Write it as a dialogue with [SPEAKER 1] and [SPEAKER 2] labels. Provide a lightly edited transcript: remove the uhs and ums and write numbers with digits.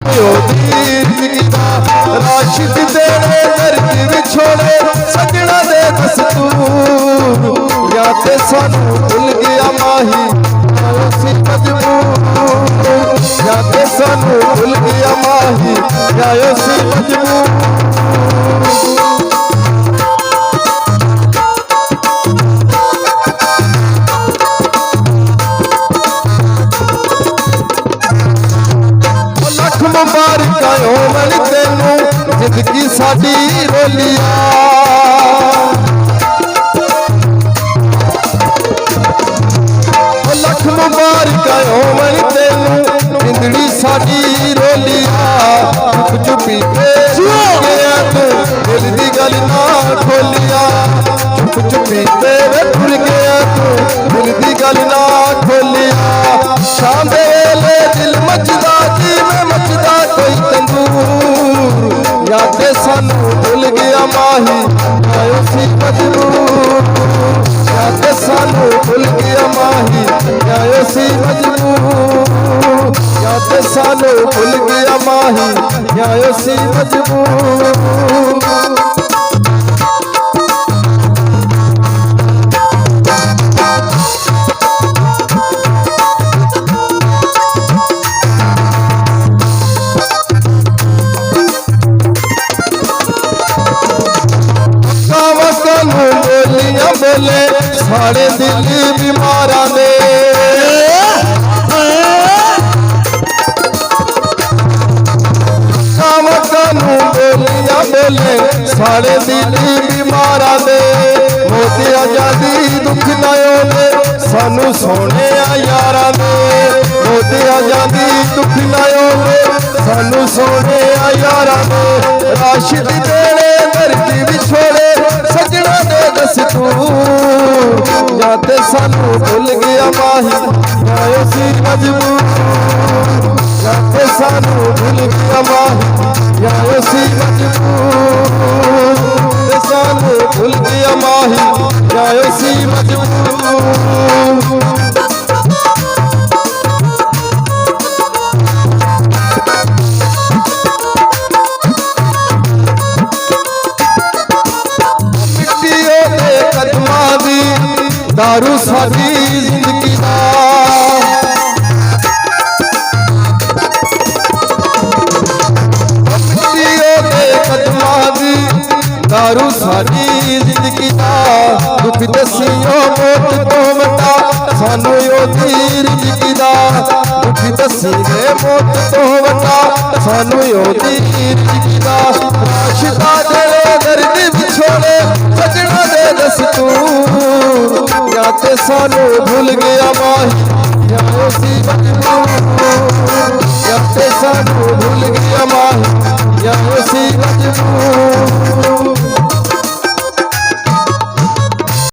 [SPEAKER 1] राशिद तेरे दर्द विछोड़े सजना दे दस्तूर या ते सानू भुल गया माही सी मजबूर या ते सानू भुल गया माही या सी मजबूर मुबारक होवन तेनू जिंदगी साडी रोलिया लख मुबारक होवन तेनू जिंदगी साडी रोलिया चुप चुपी गया तू दिल दी गल ना खोलिया चुप चुपी तेरे भुल गया तू दिल दी गल ना खोलिया शाम वेले दिल मचदा जी में मचदा कोई तंदूर या ते सानू भुल गया माही आयो सी मजबूर या ते सानू भुल गया माही आयो सी मजबूर या ते सानू भुल गया माही आयो सी मजबूर बोले सारे दिल बीमारा ने कानू बोलिया बोले सारे दिल बीमारा ने मोती आजादी दुख नायो ने सानू सोने यारा ने मोती आजादी दुख नायो ने सानू सोने यारा ने राशिद तेरे दर्द विछोड़े सजना दे दस्तूर या ते सानू भुल गया माही आयो सी मजबूर या ते सानू भुल गया माही आयो सी मजबूर ते सानू भुल गया माही आयो सी मजबूर दारू साडी जिंदगी दा कदमां दी दारू साडी जिंदगी दा दुख दसियो मौत तो वड्डा सानू ओदी जिंदगी दा दुख दसिए मौत तो वड्डा सानू ओदी जिंदगी दा राशिदा तेरे दर्द विछोड़े सजना दे दस्तूर या ते सानू भुल गया माही आयो सी मजबूर या ते सानू भुल गया माही आयो सी मजबूर